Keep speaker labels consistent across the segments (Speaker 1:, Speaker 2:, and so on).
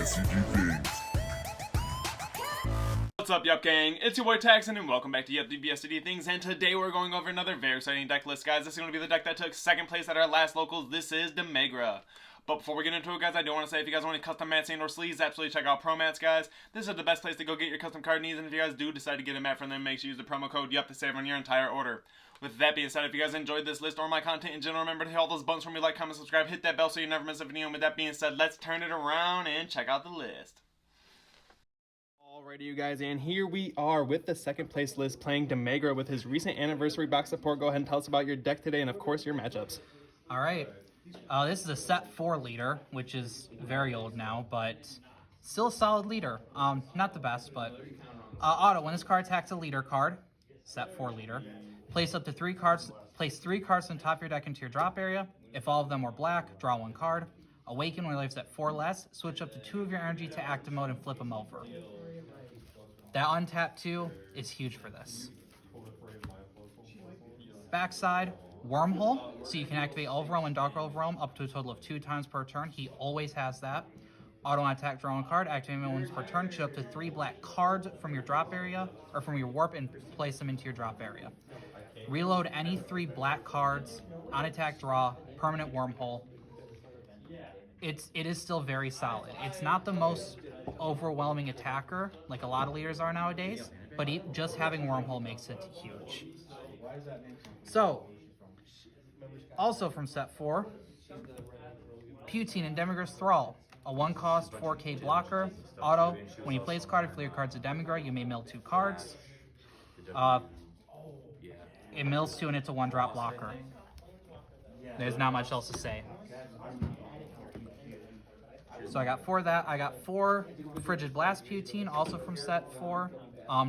Speaker 1: DBSCG things.
Speaker 2: What's up, Yup gang? It's your boy Taxon, and welcome back to Yup DBSCG Things. And today we're going over another very exciting deck list, guys. This is going to be the deck that took second place at our last locals. This is Demigra. But before we get into it, guys, I do want to say if you guys want any custom mats and or sleeves, absolutely check out Promats, guys. This is the best place to go get your custom card needs, and if you guys do decide to get a mat from them, make sure you use the promo code YUP to save on your entire order. With that being said, if you guys enjoyed this list or my content in general, remember to hit all those buttons for me, like, comment, subscribe, hit that bell so you never miss a video. And with that being said, let's turn it around and check out the list. Alrighty, you guys, and here we are with the second place list playing Demigra with his recent anniversary box support. Go ahead and tell us about your deck today and, of course, your matchups.
Speaker 3: All right. This is a set 4 leader, which is very old now, but still a solid leader. Not the best, but auto. When this card attacks a leader card, set 4 leader, place up to 3 cards. Place 3 cards on top of your deck into your drop area. If all of them were black, draw 1 card. Awaken when your life's at 4 less. Switch up to 2 of your energy to active mode and flip them over. That untap 2 is huge for this. Backside, Wormhole, so you can activate Overwhelm and Dark Overwhelm up to a total of 2 times per turn. He always has that. Auto attack, draw 1 card, activate him once per turn. Shoot up to 3 black cards from your drop area, or from your warp, and place them into your drop area. Reload any 3 black cards, on attack, draw, permanent Wormhole. It is still very solid. It's not the most overwhelming attacker like a lot of leaders are nowadays, but just having Wormhole makes it huge. So, also from set 4, Putine and Demigra's Thrall, a 1-cost 4K blocker. Auto, when you play this card, if your card's a Demigra, you may mill 2 cards. It mills 2 and it's a 1-drop blocker. There's not much else to say. So I got 4 of that. I got 4 Frigid Blast Putine, also from set 4.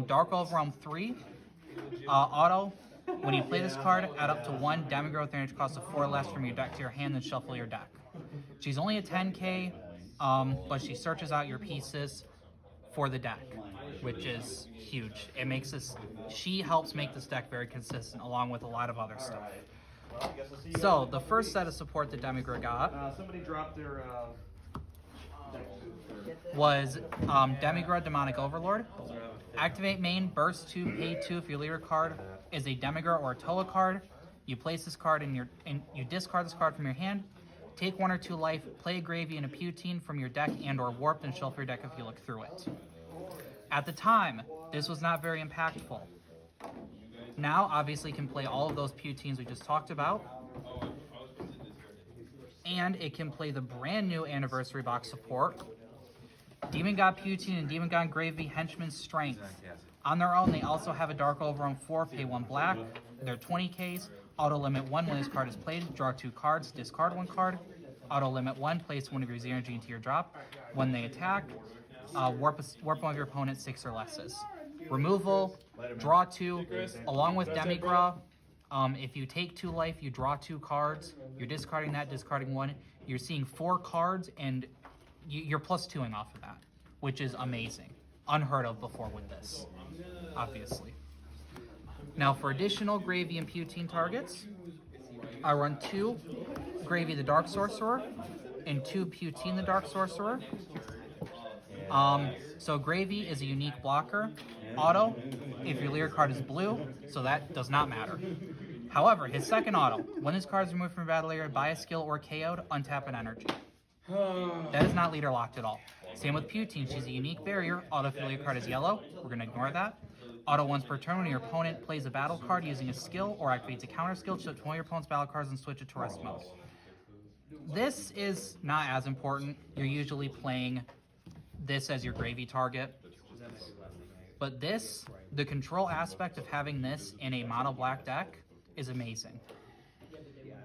Speaker 3: Dark Overwhelm 3. Auto, when you play this card, add up to 1 Demigra with energy cost of 4 less from your deck to your hand, then shuffle your deck. She's only a 10k, but she searches out your pieces for the deck, which is huge. It makes this, she helps make this deck very consistent along with a lot of other stuff. So the first set of support that Demigra got
Speaker 4: somebody dropped their
Speaker 3: was Demigra Demonic Overlord. Activate main, burst 2, pay 2 if your leader card is a Demigra or a Toa card. You place this card you discard this card from your hand. Take 1 or 2 life, play a Gravy and a Putine from your deck and or warped, and shuffle your deck if you look through it. At the time, this was not very impactful. Now, obviously, can play all of those Putines we just talked about. And it can play the brand new anniversary box support, Demon God Putine and Demon God Gravy Henchman's Strength. On their own, they also have a Dark Overwhelm 4, pay 1 black. They're 20Ks. Auto limit 1 when this card is played. Draw 2 cards, discard 1 card. Auto limit 1, place 1 of your Z energy into your drop. When they attack, warp one of your opponent's 6 or lesses. Removal, draw 2, along with Demigra. If you take 2 life, you draw 2 cards. You're discarding that, discarding 1. You're seeing 4 cards, and you're plus 2ing off of that, which is amazing. Unheard of before with this, obviously. Now for additional Gravy and Putine targets, I run 2 Gravy the Dark Sorcerer and 2 Putine the Dark Sorcerer. So Gravy is a unique blocker. Auto, if your leader card is blue, so that does not matter. However, his second auto, when this card is removed from your battle area by a skill or KO'd, untap an energy. That is not leader locked at all. Same with Putine, she's a unique barrier. Auto, if your leader card is yellow, we're going to ignore that. Auto once per turn, when your opponent plays a battle card using a skill or activates a counter skill, choose one of your opponent's battle cards and switch it to rest mode. This is not as important. You're usually playing this as your Gravy target. But this, the control aspect of having this in a mono black deck is amazing.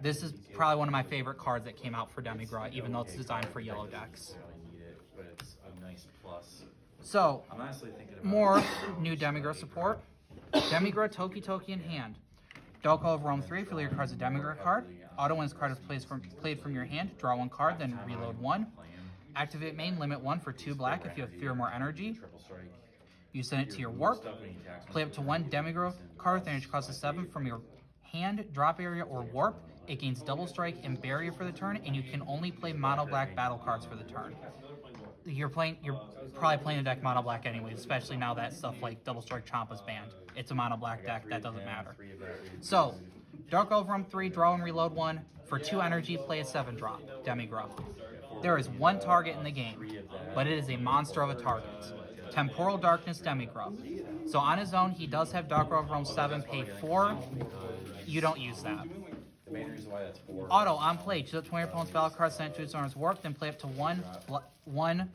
Speaker 3: This is probably one of my favorite cards that came out for Demigra, even though it's designed for yellow decks. So, more new Demigra support. Demigra Toki Toki in hand. Dark Overwhelm 3 if your leader card's a Demigra card. Auto when this card is played from your hand, draw 1 card, then reload 1. Activate main, limit 1 for 2 black if you have 3 or more energy. You send it to your warp. Play up to 1 Demigra card with energy cost of 7 from your hand, drop area, or warp. It gains double strike and barrier for the turn, and you can only play mono black battle cards for the turn. you're probably playing a deck mono black anyways, especially now that stuff like Double Strike Chomp is banned. It's a mono black deck, that doesn't matter. So, Dark Overwhelm 3, draw and reload 1. For 2 energy, play a 7-drop, Demigra. There is one target in the game, but it is a monster of a target. Temporal Darkness Demigra. So on his own, he does have Dark Overwhelm 7, pay 4. You don't use that. Auto, on play, choose up to 20 opponent's battle card, send it to its owner's warp, then play up to 1. 1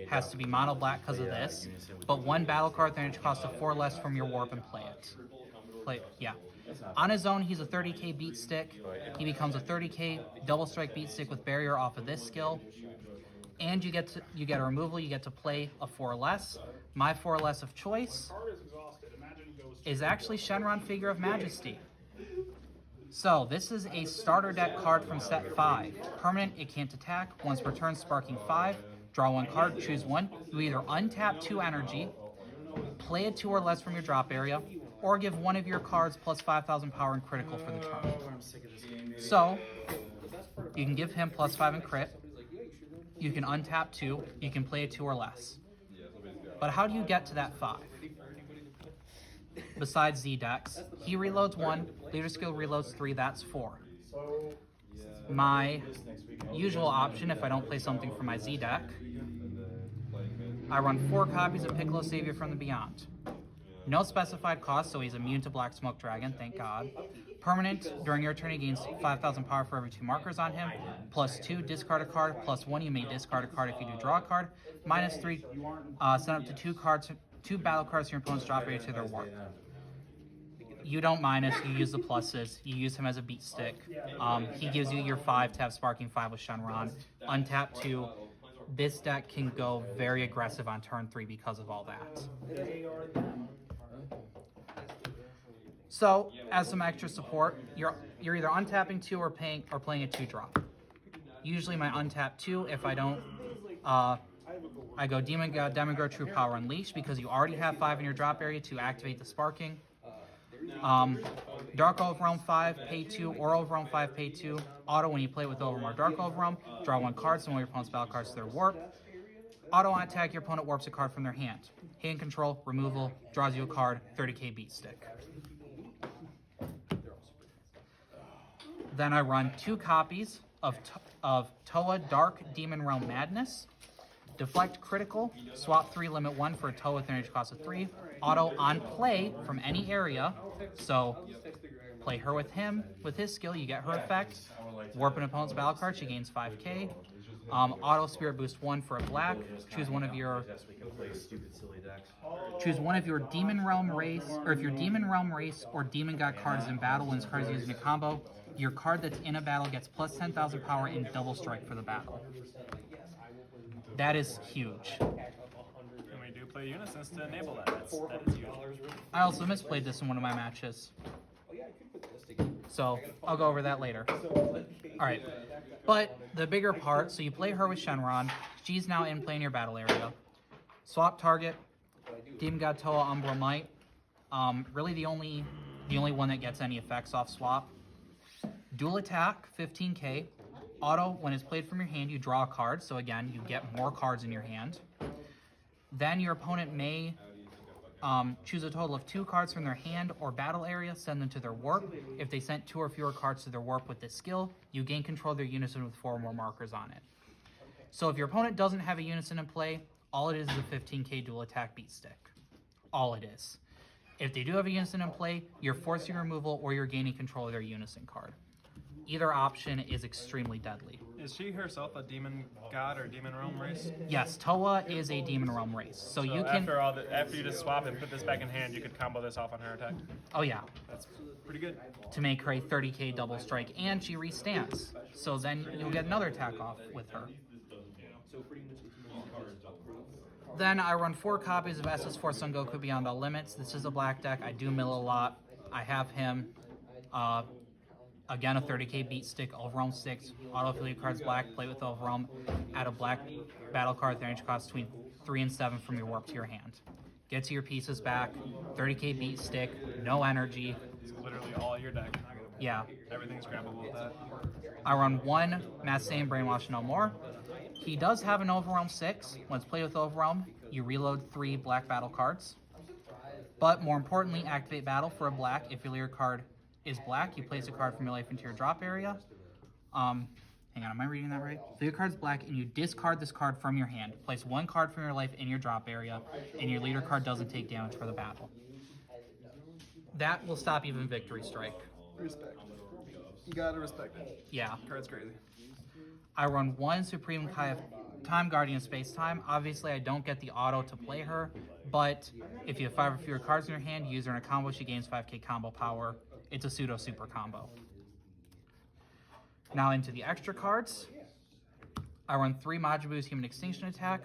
Speaker 3: has to be mono black because of this, but 1 battle card, then it costs a 4 less from your warp and play it. Yeah. On his own, he's a 30k beat stick. He becomes a 30k double strike beat stick with barrier off of this skill. And you get a removal, you get to play a 4 less. My 4 less of choice is actually Shenron Figure of Majesty. So, this is a starter deck card from set 5. Permanent, it can't attack. Once per turn, sparking 5. Draw 1 card, choose 1. You either untap 2 energy, play a 2 or less from your drop area, or give one of your cards plus 5,000 power and critical for the turn. So, you can give him plus 5 and crit. You can untap 2. You can play a 2 or less. But how do you get to that 5? Besides Z decks, he reloads 1, leader skill reloads 3, that's 4. My usual option, if I don't play something from my Z deck, I run 4 copies of Piccolo Savior from the Beyond. No specified cost, so he's immune to Black Smoke Dragon, thank God. Permanent, during your turn he gains 5,000 power for every 2 markers on him. Plus 2, discard a card. Plus 1, you may discard a card if you do draw a card. Minus 3, send up to 2 battle cards from your opponent's drop area to their warp. You don't minus, you use the pluses. You use him as a beat stick. He gives you your 5 to have Sparking 5 with Shenron. Untap 2. This deck can go very aggressive on turn 3 because of all that. So, as some extra support, you're either untapping 2 or playing a 2-drop. Usually my untap 2, if I don't, I go Demon God, Demigra, True Power Unleashed, because you already have 5 in your drop area to activate the Sparking. Dark Overwhelm 5, pay 2, or Overwhelm 5, pay 2. Auto, when you play with Overwhelm or Dark Overwhelm, draw 1 card, send one of your opponent's battle cards to their warp. Auto on attack, your opponent warps a card from their hand. Hand control, removal, draws you a card, 30k beat stick. Then I run 2 copies of Toa Dark Demon Realm Madness. Deflect critical, swap 3, limit 1 for a Toa with an energy cost of 3. Auto on play from any area. So play her with him. With his skill, you get her effect. Warp an opponent's battle card, she gains 5k. Auto Spirit Boost 1 for a black. Choose one of your Demon Realm race, or if your Demon Realm race or Demon God card is in battle when this card is used in a combo, your card that's in a battle gets plus 10,000 power and double strike for the battle. That is huge.
Speaker 2: And we do play Unisons to enable that. That is huge.
Speaker 3: I also misplayed this in one of my matches. So, I'll go over that later. Alright. But, the bigger part, so you play her with Shenron. She's now in play in your battle area. Swap target. Demon God Toa Umbral Might. Really the only one that gets any effects off swap. Dual attack, 15k. Auto, when it's played from your hand, you draw a card. So again, you get more cards in your hand. Then your opponent may choose a total of 2 cards from their hand or battle area, send them to their warp. If they sent 2 or fewer cards to their warp with this skill, you gain control of their unison with 4 or more markers on it. So if your opponent doesn't have a unison in play, all it is a 15k dual attack beat stick. All it is. If they do have a unison in play, you're forcing removal or you're gaining control of their unison card. Either option is extremely deadly.
Speaker 2: Is she herself a demon god or demon realm race?
Speaker 3: Yes, Toa is a demon realm race. So you can...
Speaker 2: After you just swap and put this back in hand, you could combo this off on her attack?
Speaker 3: Oh yeah.
Speaker 2: That's pretty good.
Speaker 3: To make her a 30k double strike, and she restands. So then you'll get another attack off with her. Then I run 4 copies of SS4 Son Goku Beyond All Limits. This is a black deck. I do mill a lot. I have him... Again, a 30k beat stick, Overwhelm 6, auto affiliate cards black, play with Overwhelm, add a black battle card with energy cost between 3 and 7 from your warp to your hand. Get to your pieces back, 30k beat stick, no energy.
Speaker 2: It's literally all your deck.
Speaker 3: Yeah.
Speaker 2: Everything's grabbable with that.
Speaker 3: I run 1 Mass Saiyan Brainwash No More. He does have an Overwhelm 6. When it's played with Overwhelm, you reload 3 black battle cards. But more importantly, activate battle for a black. If your leader card is black, you place a card from your life into your drop area. Hang on, am I reading that right? So your card's black, and you discard this card from your hand. Place 1 card from your life in your drop area, and your leader card doesn't take damage for the battle. That will stop even Victory Strike.
Speaker 1: Respect. You gotta respect it.
Speaker 3: Yeah.
Speaker 1: Card's crazy.
Speaker 3: I run 1 Supreme Time Guardian Space Time. Obviously, I don't get the auto to play her, but if you have 5 or fewer cards in your hand, you use her in a combo, she gains 5k combo power. It's a pseudo super combo. Now into the extra cards. I run 3 Majibu's Human Extinction Attack.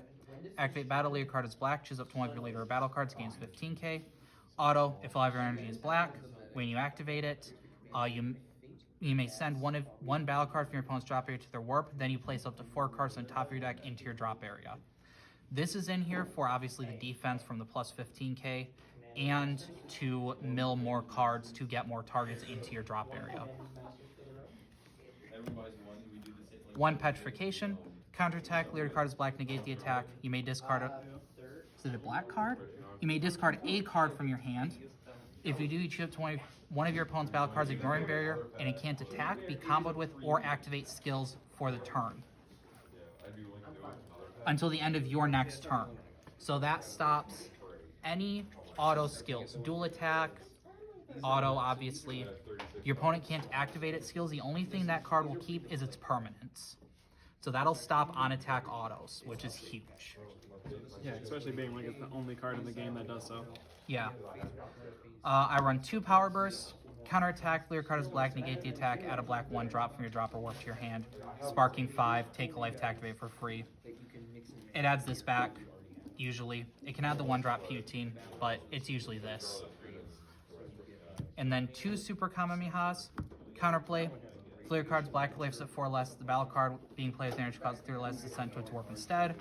Speaker 3: Activate battle, leader card is black. Choose up to 1 of your leader or battle cards, gains 15k. Auto, if all of your energy is black, when you activate it, you may send one battle card from your opponent's drop area to their warp. Then you place up to 4 cards on top of your deck into your drop area. This is in here for obviously the defense from the plus 15k and to mill more cards to get more targets into your drop area. 1 Petrification. Counterattack, leader card is black, negate the attack. You may discard is it a black card? You may discard a card from your hand. If you do, you choose up to one of your opponent's battle cards, ignoring barrier, and it can't attack, be comboed with, or activate skills for the turn until the end of your next turn. So that stops any auto skills. Dual attack, auto, obviously. Your opponent can't activate its skills. The only thing that card will keep is its permanence. So that'll stop on attack autos, which is huge.
Speaker 1: Yeah, especially being like it's the only card in the game that does so.
Speaker 3: Yeah. I run 2 Power Bursts. Counterattack, leader card is black, negate the attack, add a black 1 drop from your drop or warp to your hand. Sparking 5, take a life to activate for free. It adds this back, usually. It can add the 1 drop Putine, but it's usually this. And then 2 Super Kamehamehas. Counterplay, leader card's black, life at 4 less. The battle card being played with energy costs 3 less is sent to its warp instead.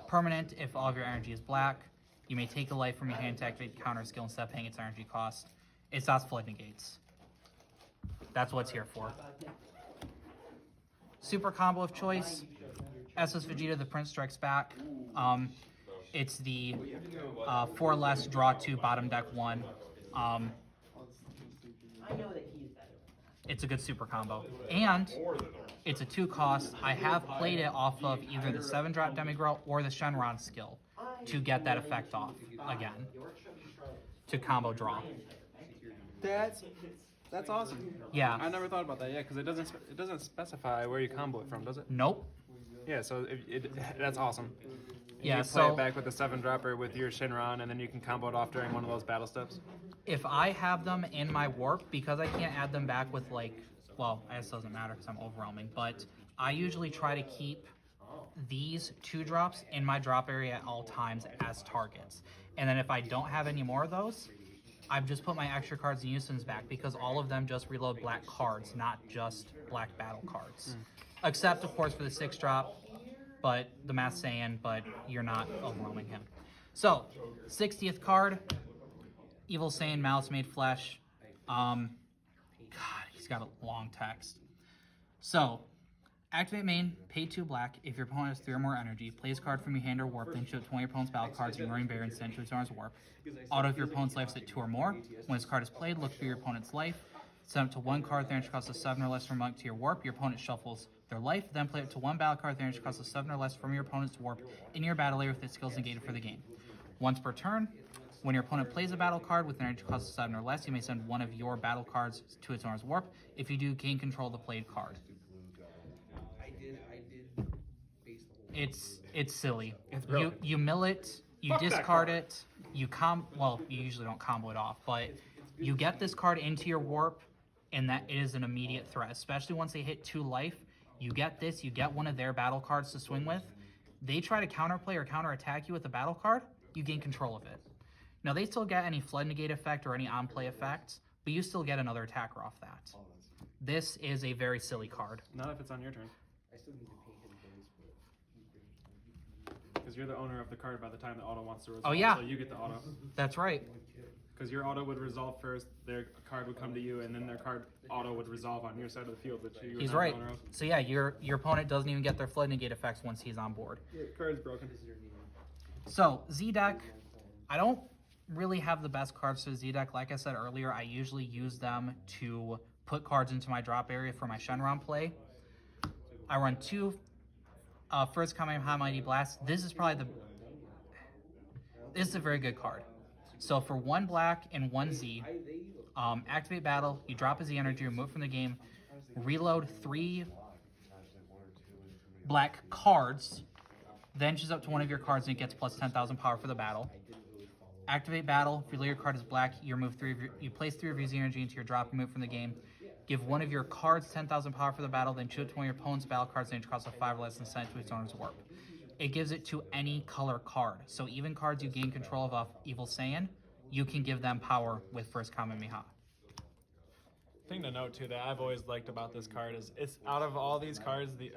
Speaker 3: Permanent, if all of your energy is black. You may take a life from your hand to activate counter skill instead of paying its energy cost. It stops flood negates. That's what it's here for. Super combo of choice. SS Vegeta, the Prince Strikes Back. It's the 4 less, draw 2, bottom deck 1. It's a good super combo. And it's a 2 cost. I have played it off of either the 7 drop Demigra or the Shenron skill to get that effect off again. To combo draw.
Speaker 1: That's awesome.
Speaker 3: Yeah.
Speaker 1: I never thought about that. Yeah, because it doesn't specify where you combo it from, does it?
Speaker 3: Nope.
Speaker 1: Yeah, so that's awesome.
Speaker 3: Yeah,
Speaker 1: you play it back with the 7 dropper with your Shinron, and then you can combo it off during one of those battle steps.
Speaker 3: If I have them in my warp, because I can't add them back with well, I guess it doesn't matter because I'm overwhelming, but I usually try to keep these 2 drops in my drop area at all times as targets. And then if I don't have any more of those, I've just put my extra cards and Usin's back because all of them just reload black cards, not just black battle cards. Except, of course, for the 6 drop, but the Mass Saiyan, but you're not overwhelming him. So, 60th card, Evil Saiyan, Malice Made Flesh. God, he's got a long text. So, activate main, pay 2 black. If your opponent has 3 or more energy, play his card from your hand or warp, then show 20 of your opponent's battle cards, ignoring barrier and send to his arm's warp. Auto if your opponent's life is at 2 or more. When his card is played, look through your opponent's life. Send up to 1 card, their energy costs of 7 or less from monk to your warp. Your opponent shuffles their life, then play up to 1 battle card, their energy costs of 7 or less from your opponent's warp in your battle area with its skills negated for the game. Once per turn, when your opponent plays a battle card with an energy cost of 7 or less, you may send 1 of your battle cards to its owner's warp. If you do, gain control of the played card. It's silly. You mill it, you discard it, you usually don't combo it off, but you get this card into your warp, and that is an immediate threat, especially once they hit 2 life. You get this, you get one of their battle cards to swing with. They try to counterplay or counterattack you with a battle card, you gain control of it. Now, they still get any flood negate effect or any on-play effects, but you still get another attacker off that. This is a very silly card.
Speaker 1: Not if it's on your turn. Because you're the owner of the card by the time the auto wants to resolve.
Speaker 3: Oh, yeah.
Speaker 1: So you get the auto.
Speaker 3: That's right.
Speaker 1: Because your auto would resolve first, their card would come to you, and then their card, auto would resolve on your side of the field that you.
Speaker 3: He's right. So yeah, your opponent doesn't even get their flood negate effects once he's on board.
Speaker 1: Card's broken.
Speaker 3: So Z deck, I don't really have the best cards for Z deck. Like I said earlier, I usually use them to put cards into my drop area for my Shenron play. I run 2 first Kamehameha Mighty Blast. This is a very good card. So for 1 black and 1 Z, activate battle, you drop a Z energy, remove from the game, reload 3 black cards, then choose up to one of your cards and it gets plus 10,000 power for the battle. Activate battle, if your layer card is black, you place 3 of your Z energy into your drop, remove from the game. Give one of your cards 10,000 power for the battle, then choose one of your opponent's battle cards and it costs a 5 or less and send it to its owner's warp. It gives it to any color card. So even cards you gain control of off Evil Saiyan, you can give them power with first Kamehameha.
Speaker 1: Thing to note too that I've always liked about this card is it's out of all these cards, the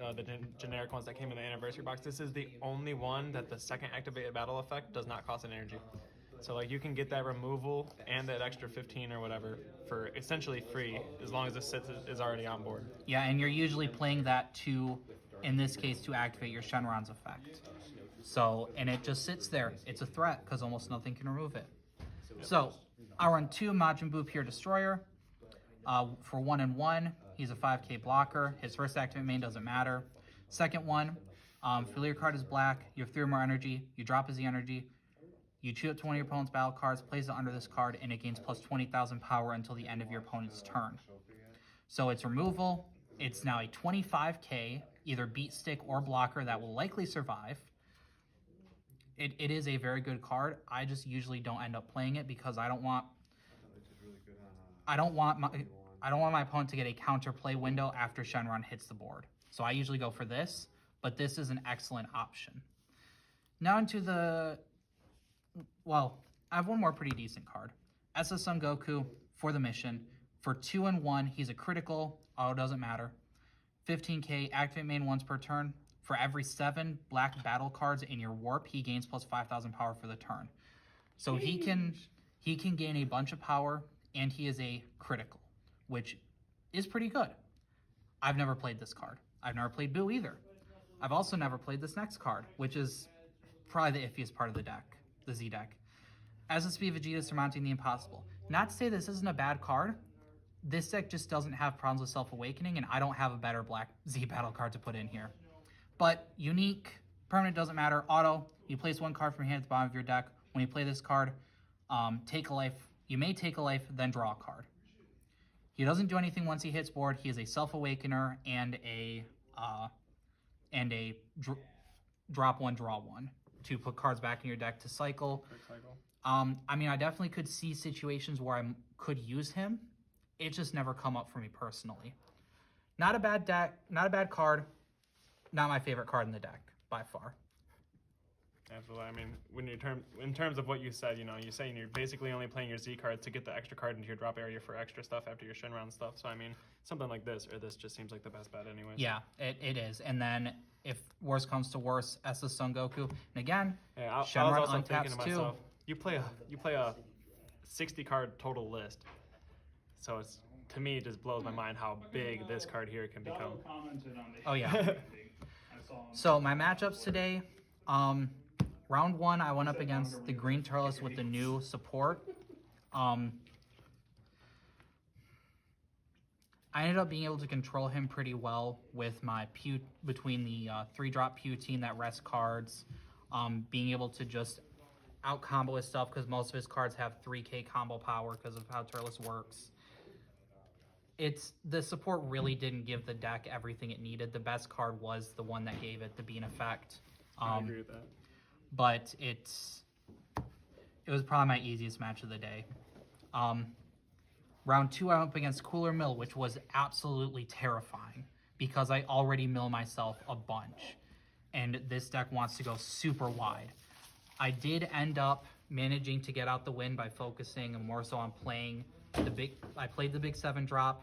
Speaker 1: generic ones that came in the anniversary box, this is the only one that the second activated battle effect does not cost an energy. So like you can get that removal and that extra 15 or whatever for essentially free as long as this is already on board.
Speaker 3: Yeah, and you're usually playing that to, in this case, to activate your Shenron's effect. So, and it just sits there. It's a threat because almost nothing can remove it. So, I run 2 Majin Buu Pure Destroyer. For 1 and 1, he's a 5k blocker. His first activate main doesn't matter. Second one, if your card is black, you have 3 or more energy, you drop his energy, you choose up to one of your opponent's battle cards, place it under this card, and it gains plus 20,000 power until the end of your opponent's turn. So it's removal. It's now a 25k, either beat stick or blocker that will likely survive. It is a very good card. I just usually don't end up playing it because I don't want my opponent to get a counter play window after Shenron hits the board. So I usually go for this, but this is an excellent option. Now into the, well, I have one more pretty decent card. SS Son Goku for the mission. For 2 and 1, he's a critical, auto doesn't matter. 15k, activate main once per turn. For every 7 black battle cards in your warp, he gains plus 5,000 power for the turn. So he can gain a bunch of power, and he is a critical, which is pretty good. I've never played this card. I've never played Boo either. I've also never played this next card, which is probably the iffiest part of the deck, the Z deck. As a speed Vegeta surmounting the impossible. Not to say this isn't a bad card. This deck just doesn't have problems with Self-Awakening, and I don't have a better black Z battle card to put in here. But unique, permanent doesn't matter. Auto, you place 1 card from your hand at the bottom of your deck. When you play this card, take a life. You may take a life, then draw a card. He doesn't do anything once he hits board. He is a Self-Awakener and a drop 1, draw 1 to put cards back in your deck to cycle. I mean, I definitely could see situations where I could use him. It's just never come up for me personally. Not a bad deck, not a bad card. Not my favorite card in the deck, by far.
Speaker 1: Absolutely. I mean, when in terms of what you said, you're saying you're basically only playing your Z cards to get the extra card into your drop area for extra stuff after your Shenron stuff. So, I mean, something like this or this just seems like the best bet anyways.
Speaker 3: Yeah, it is. And then if worse comes to worse, SS Son Goku. And again,
Speaker 1: I was
Speaker 3: Shenron
Speaker 1: also thinking to
Speaker 3: untaps too.
Speaker 1: myself, you play a 60 card total list. So it's, to me, it just blows my mind how big this card here can become.
Speaker 3: Oh yeah. So my matchups today, round 1, I went up against the Green Turles with the new support. I ended up being able to control him pretty well with my between the 3-drop Pewteen that rest cards, being able to just out-combo his stuff because most of his cards have 3k combo power because of how Turles works. The support really didn't give the deck everything it needed. The best card was the one that gave it the Bean effect.
Speaker 1: I agree with that.
Speaker 3: But it was probably my easiest match of the day. Round 2, I went up against Cooler Mill, which was absolutely terrifying because I already mill myself a bunch. And this deck wants to go super wide. I did end up managing to get out the win by focusing more so on playing I played the big 7-drop,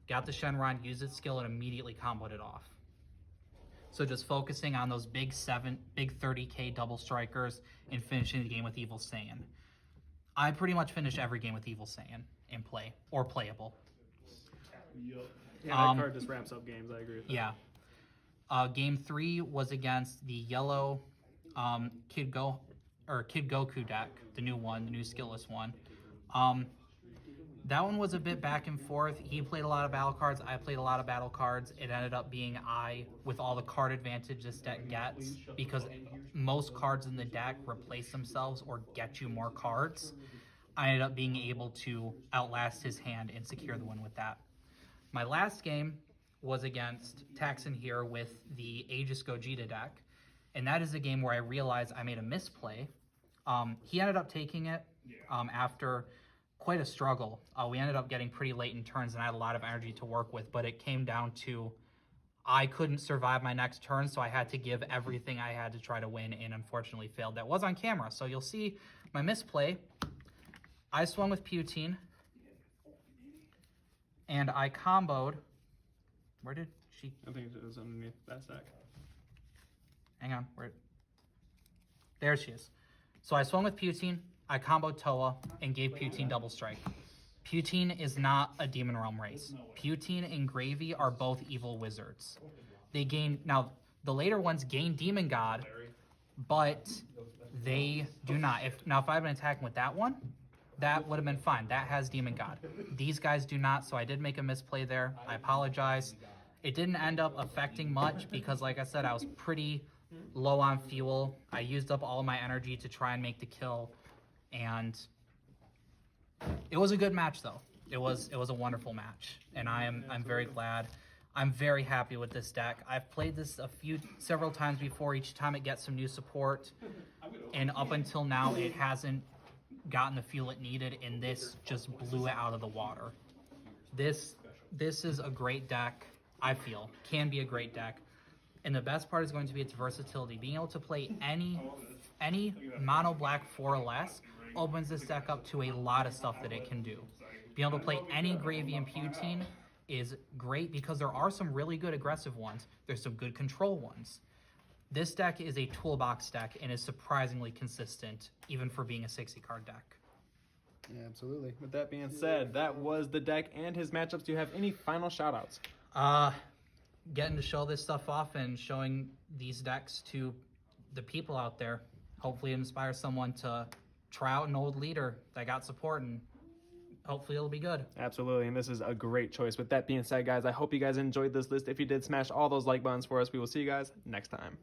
Speaker 3: got the Shenron, used its skill, and immediately comboed it off. So just focusing on those big 30k double strikers and finishing the game with Evil Saiyan. I pretty much finished every game with Evil Saiyan in play, or playable.
Speaker 1: Yeah, that card just wraps up games. I agree with that.
Speaker 3: Yeah. Game 3 was against the yellow Kid Goku deck, the new one, the new skillless one. That one was a bit back and forth. He played a lot of battle cards. I played a lot of battle cards. It ended up being I with all the card advantage this deck gets, because most cards in the deck replace themselves or get you more cards. I ended up being able to outlast his hand and secure the win with that. My last game was against Taxon here with the Aegis Gogeta deck, and that is a game where I realized I made a misplay. He ended up taking it after quite a struggle. We ended up getting pretty late in turns, and I had a lot of energy to work with, but it came down to I couldn't survive my next turn, so I had to give everything I had to try to win, and unfortunately failed. That was on camera, so you'll see my misplay. I swung with Putine, and I comboed. Where did she?
Speaker 1: I think it was underneath that stack.
Speaker 3: Hang on. Where? There she is. So I swung with Putine, I comboed Toa, and gave Putine double strike. Putine is not a Demon Realm race. Putine and Gravy are both evil wizards. They gain, now the later ones gain Demon God, but they do not. If I had been attacking with that one, that would have been fine. That has Demon God. These guys do not, so I did make a misplay there. I apologize. It didn't end up affecting much because, like I said, I was pretty low on fuel. I used up all my energy to try and make the kill, and it was a good match though. It was a wonderful match, and I'm very glad. I'm very happy with this deck. I've played this several times before. Each time it gets some new support, and up until now it hasn't gotten the fuel it needed, and this just blew it out of the water. This is a great deck. I feel can be a great deck. And the best part is going to be its versatility. Being able to play any mono black 4 or less opens this deck up to a lot of stuff that it can do. Being able to play any Gravy and Putine is great because there are some really good aggressive ones. There's some good control ones. This deck is a toolbox deck and is surprisingly consistent, even for being a 60-card deck.
Speaker 1: Yeah, absolutely. With that being said, that was the deck and his matchups. Do you have any final shout-outs?
Speaker 3: Getting to show this stuff off and showing these decks to the people out there. Hopefully it inspires someone to try out an old leader that got support, and hopefully it'll be good.
Speaker 1: Absolutely, and this is a great choice. With that being said, guys, I hope you guys enjoyed this list. If you did, smash all those like buttons for us. We will see you guys next time.